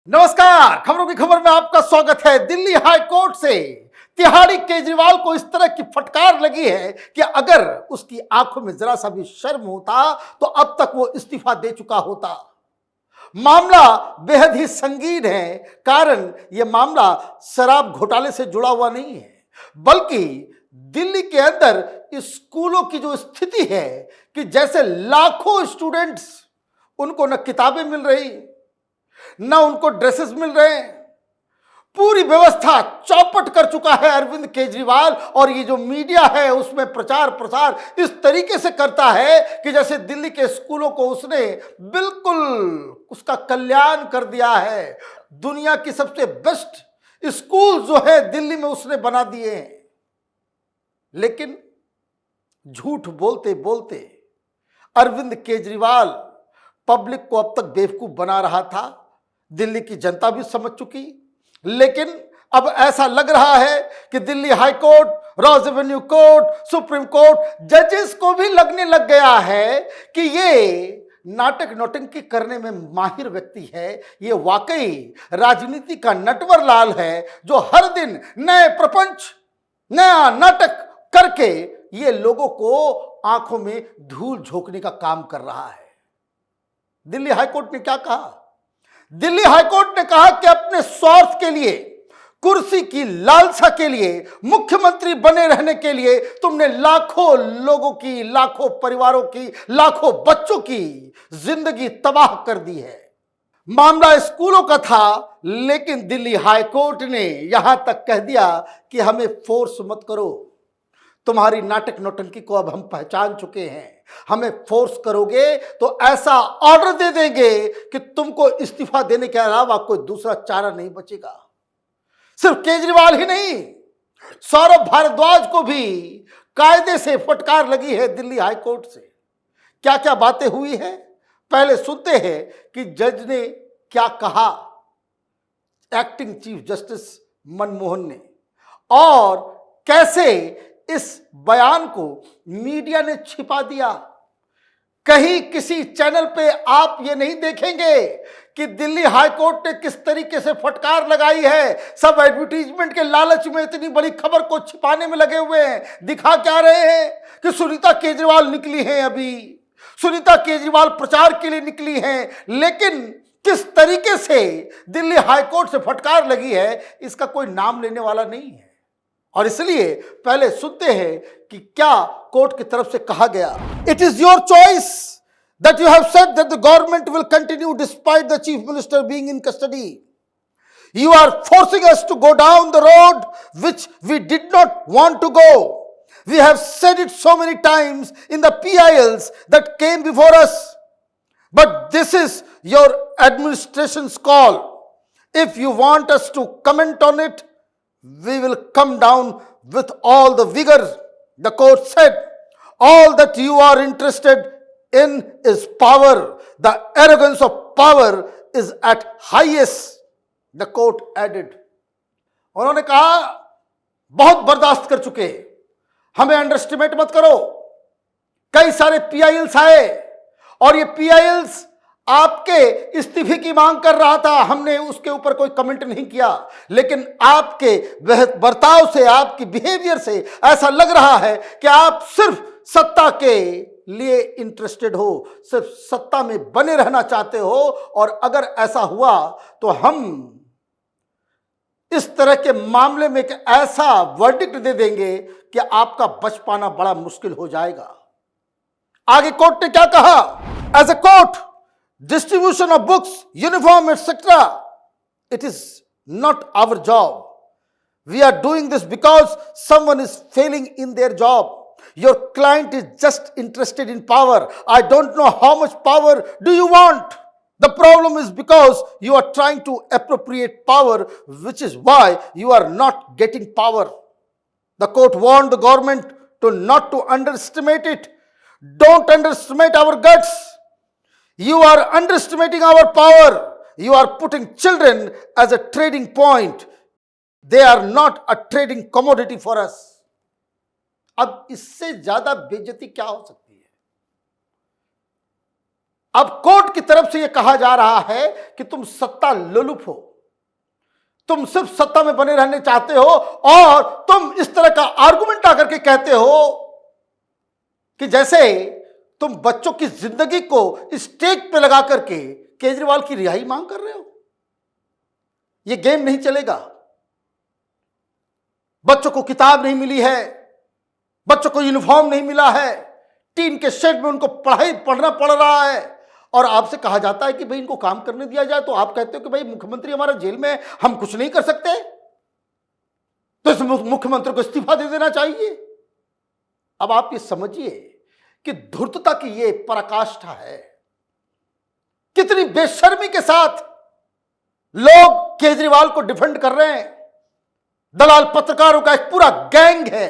नमस्कार, खबरों की खबर में आपका स्वागत है। दिल्ली हाई कोर्ट से तिहाड़ी केजरीवाल को इस तरह की फटकार लगी है कि अगर उसकी आंखों में जरा सा भी शर्म होता तो अब तक वो इस्तीफा दे चुका होता। मामला बेहद ही संगीन है, कारण यह मामला शराब घोटाले से जुड़ा हुआ नहीं है, बल्कि दिल्ली के अंदर स्कूलों की जो स्थिति है कि जैसे लाखों स्टूडेंट्स, उनको न किताबें मिल रही, ना उनको ड्रेसेस मिल रहे हैं। पूरी व्यवस्था चौपट कर चुका है अरविंद केजरीवाल, और ये जो मीडिया है उसमें प्रचार प्रसार इस तरीके से करता है कि जैसे दिल्ली के स्कूलों को उसने बिल्कुल उसका कल्याण कर दिया है। दुनिया की सबसे बेस्ट स्कूल जो है दिल्ली में उसने बना दिए हैं। लेकिन झूठ बोलते बोलते अरविंद केजरीवाल पब्लिक को अब तक बेवकूफ बना रहा था। दिल्ली की जनता भी समझ चुकी, लेकिन अब ऐसा लग रहा है कि Delhi high court, raw revenue court, supreme court जजेस को भी लगने लग गया है कि ये नाटक नौटंकी करने में माहिर व्यक्ति है। ये वाकई राजनीति का नटवर लाल है, जो हर दिन नए प्रपंच, नया नाटक करके ये लोगों को आंखों में धूल झोंकने का काम कर रहा है। दिल्ली हाईकोर्ट ने क्या कहा? दिल्ली हाईकोर्ट ने कहा कि अपने स्वार्थ के लिए, कुर्सी की लालसा के लिए, मुख्यमंत्री बने रहने के लिए तुमने लाखों लोगों की, लाखों परिवारों की, लाखों बच्चों की जिंदगी तबाह कर दी है। मामला स्कूलों का था, लेकिन दिल्ली हाईकोर्ट ने यहां तक कह दिया कि हमें फोर्स मत करो, तुम्हारी नाटक नौटंकी को अब हम पहचान चुके हैं। हमें फोर्स करोगे तो ऐसा ऑर्डर दे देंगे कि तुमको इस्तीफा देने के अलावा कोई दूसरा चारा नहीं बचेगा। सिर्फ केजरीवाल ही नहीं, सौरभ भारद्वाज को भी कायदे से फटकार लगी है दिल्ली हाईकोर्ट से। क्या क्या बातें हुई हैं, पहले सुनते हैं कि जज ने क्या कहा, एक्टिंग चीफ जस्टिस मनमोहन ने, और कैसे इस बयान को मीडिया ने छिपा दिया। कहीं किसी चैनल पे आप ये नहीं देखेंगे कि दिल्ली हाईकोर्ट ने किस तरीके से फटकार लगाई है। सब एडवर्टीजमेंट के लालच में इतनी बड़ी खबर को छिपाने में लगे हुए हैं। दिखा क्या रहे हैं कि सुनीता केजरीवाल निकली हैं, अभी सुनीता केजरीवाल प्रचार के लिए निकली हैं, लेकिन किस तरीके से दिल्ली हाईकोर्ट से फटकार लगी है इसका कोई नाम लेने वाला नहीं है। और इसलिए पहले सुनते हैं कि क्या कोर्ट की तरफ से कहा गया। It is your choice that you have said that the government will continue despite the chief minister being in custody. You are forcing us to go down the road which we did not want to go. We have said it so many times in the PILs that came before us. But this is your administration's call. If you want us to comment on it, we will come down with all the vigor. The court said, all that you are interested in is power. The arrogance of power is at highest. The court added. उन्होंने कहा, बहुत बर्दाश्त कर चुके, हमें underestimate मत करो। कई सारे पीआईएल्स आए और ये पीआईएल्स आपके इस्तीफे की मांग कर रहा था, हमने उसके ऊपर कोई कमेंट नहीं किया, लेकिन आपके बर्ताव से, आपकी बिहेवियर से ऐसा लग रहा है कि आप सिर्फ सत्ता के लिए इंटरेस्टेड हो, सिर्फ सत्ता में बने रहना चाहते हो। और अगर ऐसा हुआ तो हम इस तरह के मामले में एक ऐसा वर्डिक्ट दे देंगे कि आपका बच पाना बड़ा मुश्किल हो जाएगा। आगे कोर्ट ने क्या कहा? As a court, distribution of books, uniform, etc. It is not our job. We are doing this because someone is failing in their job. Your client is just interested in power. I don't know how much power do you want. The problem is because you are trying to appropriate power, which is why you are not getting power. The court warned the government to not to underestimate it. Don't underestimate our guts. You are underestimating our power. You are putting children as a trading point. They are not a trading commodity for us. अब इससे ज्यादा बेइज्जती क्या हो सकती है? अब court की तरफ से यह कहा जा रहा है कि तुम सत्ता लोलुप हो, तुम सिर्फ सत्ता में बने रहने चाहते हो और तुम इस तरह का आर्गुमेंट आकर के कहते हो कि जैसे तुम बच्चों की जिंदगी को स्टेक पे लगा करके केजरीवाल की रिहाई मांग कर रहे हो। यह गेम नहीं चलेगा। बच्चों को किताब नहीं मिली है, बच्चों को यूनिफॉर्म नहीं मिला है, टीन के शेड में उनको पढ़ना पड़ रहा है और आपसे कहा जाता है कि भाई इनको काम करने दिया जाए, तो आप कहते हो कि भाई मुख्यमंत्री हमारा जेल में है, हम कुछ नहीं कर सकते, तो इस मुख्यमंत्री को इस्तीफा दे देना चाहिए। अब आप ये समझिए कि धूर्तता की ये पराकाष्ठा है। कितनी बेशर्मी के साथ लोग केजरीवाल को डिफेंड कर रहे हैं। दलाल पत्रकारों का एक पूरा गैंग है,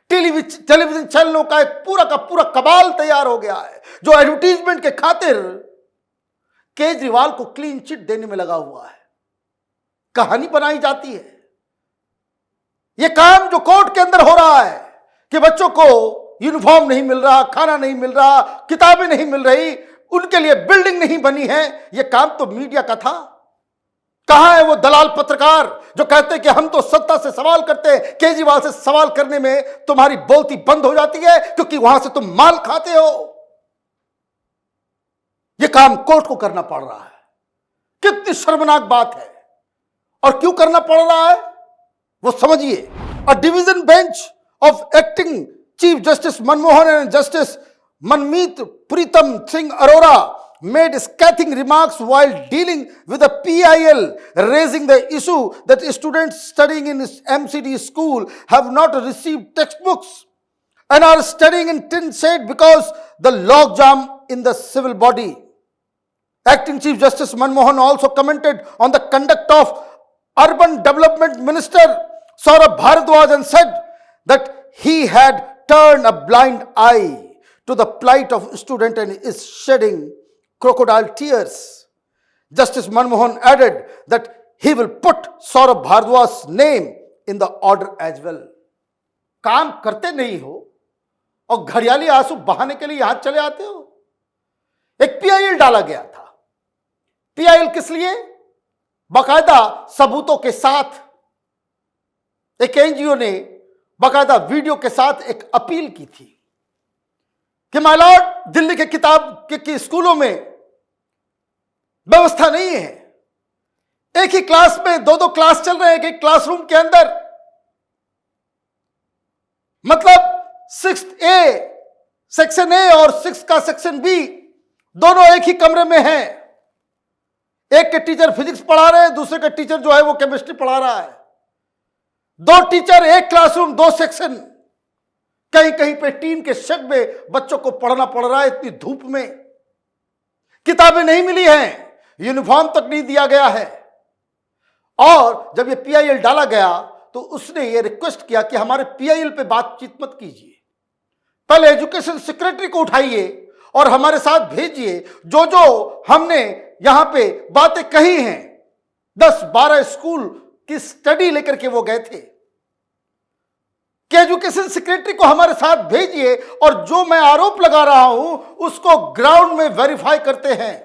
टेलीविजन चैनलों का एक पूरा कबाल तैयार हो गया है जो एडवर्टीजमेंट के खातिर केजरीवाल को क्लीन चिट देने में लगा हुआ है। कहानी बनाई जाती है। यह काम जो कोर्ट के अंदर हो रहा है कि बच्चों को यूनिफॉर्म नहीं मिल रहा, खाना नहीं मिल रहा, किताबें नहीं मिल रही, उनके लिए बिल्डिंग नहीं बनी है, यह काम तो मीडिया का था। कहां है वो दलाल पत्रकार जो कहते हैं कि हम तो सत्ता से सवाल करते हैं, केजरीवाल से सवाल करने में तुम्हारी बोलती बंद हो जाती है क्योंकि वहां से तुम माल खाते हो। यह काम कोर्ट को करना पड़ रहा है। कितनी शर्मनाक बात है। और क्यों करना पड़ रहा है वो समझिए। A division bench of acting chief justice Manmohan and justice Manmeet Pritam Singh Arora made scathing remarks while dealing with the PIL, raising the issue that students studying in MCD school have not received textbooks and are studying in tin shed because the logjam in the civil body. Acting Chief Justice Manmohan also commented on the conduct of Urban Development Minister Saurabh Bharadwaj and said that he had turned a blind eye to the plight of student and is shedding crocodile tears. Justice Manmohan added that he will put Saurabh Bharadwaj's name in the order as well. काम करते नहीं हो और घड़ियाली आंसू बहाने के लिए यहां चले आते हो। एक पीआईएल डाला गया था। पीआईएल किस लिए? बाकायदा सबूतों के साथ एक एनजीओ ने बाकायदा वीडियो के साथ एक अपील की थी कि माय लॉर्ड, दिल्ली के किताब के स्कूलों में व्यवस्था नहीं है। एक ही क्लास में दो क्लास चल रहे हैं, एक क्लासरूम के अंदर। मतलब 6th A सेक्शन ए और 6 का सेक्शन बी दोनों एक ही कमरे में हैं। एक के टीचर फिजिक्स पढ़ा रहे हैं, दूसरे का टीचर जो है वो केमिस्ट्री पढ़ा रहा है। दो टीचर, एक क्लासरूम, 2 सेक्शन। कहीं कहीं पे टीन के शेड में बच्चों को पढ़ना पड़ रहा है इतनी धूप में। किताबें नहीं मिली हैं, यूनिफॉर्म तक नहीं दिया गया है। और जब ये पीआईएल डाला गया तो उसने ये रिक्वेस्ट किया कि हमारे पीआईएल पे बातचीत मत कीजिए, पहले एजुकेशन सेक्रेटरी को उठाइए और हमारे साथ भेजिए। जो जो हमने यहां पे बातें कही हैं, 10-12 स्कूल की स्टडी लेकर के वो गए थे कि एजुकेशन सेक्रेटरी को हमारे साथ भेजिए और जो मैं आरोप लगा रहा हूं उसको ग्राउंड में वेरीफाई करते हैं।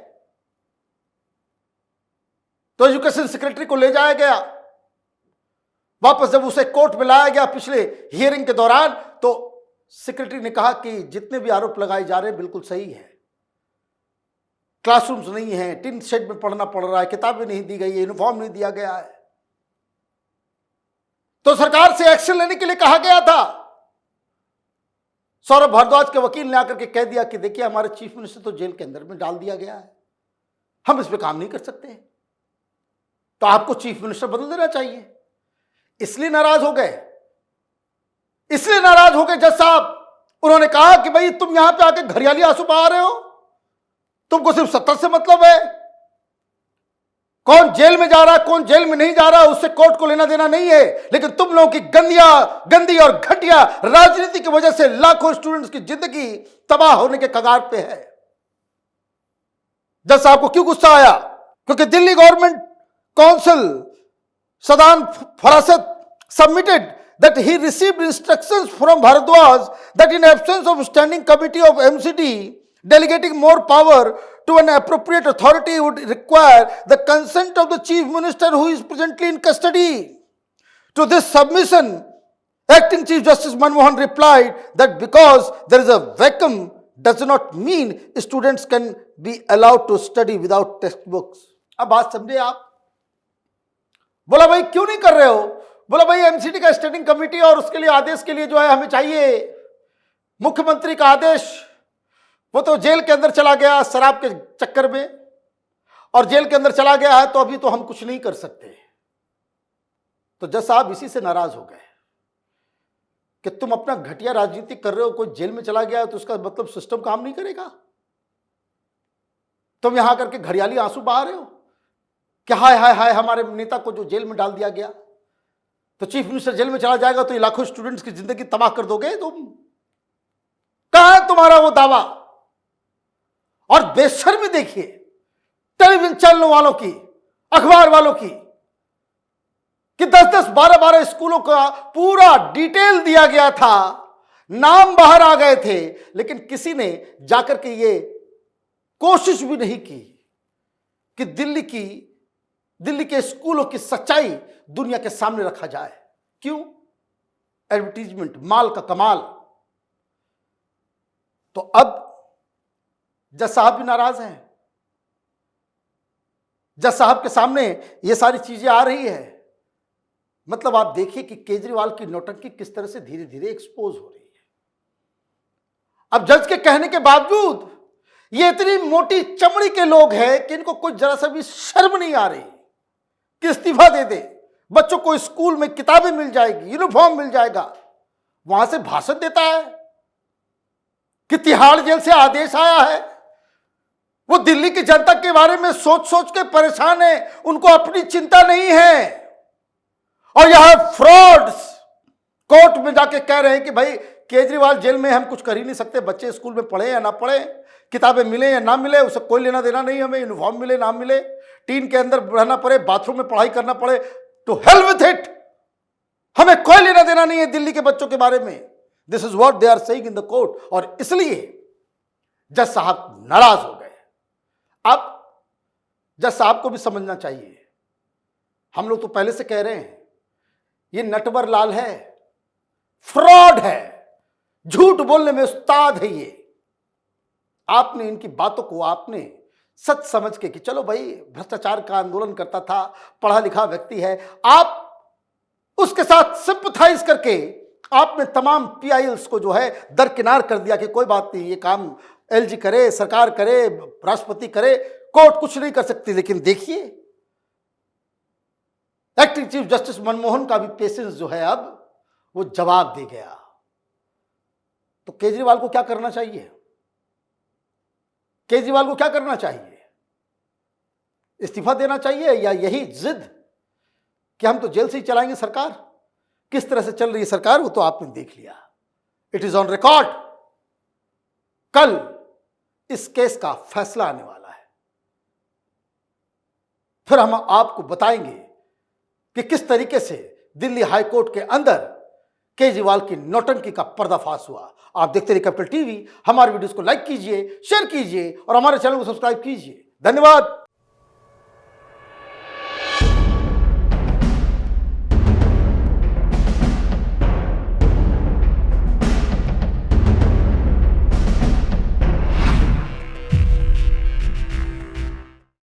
तो एजुकेशन सेक्रेटरी को ले जाया गया। वापस जब उसे कोर्ट में लाया गया पिछले हियरिंग के दौरान, तो सेक्रेटरी ने कहा कि जितने भी आरोप लगाए जा रहे हैं बिल्कुल सही है। क्लासरूम्स नहीं है, टिन शेड में पढ़ना पड़ रहा है, किताबें नहीं दी गई है, यूनिफॉर्म नहीं दिया गया है। तो सरकार से एक्शन लेने के लिए कहा गया था। सौरभ भारद्वाज के वकील ने आकर के कह दिया कि देखिए हमारे चीफ मिनिस्टर तो जेल के अंदर में डाल दिया गया है, हम इस पे काम नहीं कर सकते, तो आपको चीफ मिनिस्टर बदल देना चाहिए। इसलिए नाराज हो गए, जज साहब। उन्होंने कहा कि भाई तुम यहां पे आके घड़ियाली आंसू बहा रहे हो, तुमको सिर्फ सत्ता से मतलब है। कौन जेल में जा रहा है, कौन जेल में नहीं जा रहा, उससे कोर्ट को लेना देना नहीं है। लेकिन तुम लोगों की गंदी और घटिया राजनीति की वजह से लाखों स्टूडेंट्स की जिंदगी तबाह होने के कगार पे है। जज साहब को क्यों गुस्सा आया? क्योंकि Delhi government counsel Sadan Farasat submitted that he received instructions from Bharadwaj that in absence of standing committee of MCD delegating more power to an appropriate authority would require the consent of the chief minister who is presently in custody. To this submission, Acting Chief Justice Manmohan replied that because there is a vacuum does not mean students can be allowed to study without textbooks. अब बात समझे आप? बोला भाई क्यों नहीं कर रहे हो? बोला भाई एमसीडी का स्टैंडिंग कमेटी और उसके लिए आदेश के लिए जो है हमें चाहिए मुख्यमंत्री का आदेश। वो तो जेल के अंदर चला गया शराब के चक्कर में, और जेल के अंदर चला गया है तो अभी तो हम कुछ नहीं कर सकते। तो जज साहब इसी से नाराज हो गए कि तुम अपना घटिया राजनीति कर रहे हो, कोई जेल में चला गया तो उसका मतलब सिस्टम काम नहीं करेगा। तुम यहां करके घड़ियाली आंसू बहा रहे हो कि हाय हाय हाय हमारे नेता को जो जेल में डाल दिया गया, तो चीफ मिनिस्टर जेल में चला जाएगा तो ये लाखों स्टूडेंट्स की जिंदगी तबाह कर दोगे तुम। कहां है तुम्हारा वो दावा? और बेशर्मी देखिए टेलीविजन चैनलों वालों की, अखबार वालों की, कि 10-10, 12-12 स्कूलों का पूरा डिटेल दिया गया था, नाम बाहर आ गए थे, लेकिन किसी ने जाकर के ये कोशिश भी नहीं की कि दिल्ली के स्कूलों की सच्चाई दुनिया के सामने रखा जाए। क्यों? एडवर्टीजमेंट, माल का कमाल। तो अब जज साहब भी नाराज हैं। जज साहब के सामने ये सारी चीजें आ रही है। मतलब आप देखिए कि केजरीवाल की नौटंकी किस तरह से धीरे धीरे एक्सपोज हो रही है। अब जज के कहने के बावजूद ये इतनी मोटी चमड़ी के लोग हैं कि इनको कोई जरा सा भी शर्म नहीं आ रही कि इस्तीफा दे दे, बच्चों को स्कूल में किताबें मिल जाएगी, यूनिफॉर्म मिल जाएगा। वहां से भाषण देता है कि तिहाड़ जेल से आदेश आया है। वो दिल्ली की जनता के बारे में सोच सोच के परेशान है, उनको अपनी चिंता नहीं है। और यह फ्रॉड्स कोर्ट में जाके कह रहे हैं कि भाई केजरीवाल जेल में हम कुछ कर ही नहीं सकते, बच्चे स्कूल में पढ़े या ना पढ़े, किताबें मिले या ना मिले, उससे कोई लेना देना नहीं, हमें यूनिफॉर्म मिले ना मिले, टीन के अंदर रहना पड़े, बाथरूम में पढ़ाई करना पड़े, टू हेल विथ इट, हमें कोई लेना देना नहीं है दिल्ली के बच्चों के बारे में। This is what they are saying in the court. और इसलिए जज साहब नाराज हो गए। अब जज साहब को भी समझना चाहिए, हम लोग तो पहले से कह रहे हैं ये नटवर लाल है, फ्रॉड है, झूठ बोलने में उस्ताद है ये। आपने इनकी बातों को आपने सच समझ के कि चलो भाई भ्रष्टाचार का आंदोलन करता था, पढ़ा लिखा व्यक्ति है, आप उसके साथ सिंपथाइज करके आपने तमाम पीआईएल्स को जो है दरकिनार कर दिया कि कोई बात नहीं, ये काम एलजी करे, सरकार करे, राष्ट्रपति करे, कोर्ट कुछ नहीं कर सकती। लेकिन देखिए एक्टिंग चीफ जस्टिस मनमोहन का भी पेशेंस जो है अब वो जवाब दे गया। तो केजरीवाल को क्या करना चाहिए? केजरीवाल को क्या करना चाहिए? इस्तीफा देना चाहिए या यही जिद कि हम तो जेल से ही चलाएंगे सरकार? किस तरह से चल रही है सरकार वो तो आपने देख लिया, इट इज ऑन रिकॉर्ड। कल इस केस का फैसला आने वाला है, फिर हम आपको बताएंगे कि किस तरीके से दिल्ली हाई कोर्ट के अंदर केजरीवाल की नौटंकी का पर्दाफाश हुआ। आप देखते रहिए कैपिटल टीवी। हमारे वीडियोस को लाइक कीजिए, शेयर कीजिए और हमारे चैनल को सब्सक्राइब कीजिए। धन्यवाद।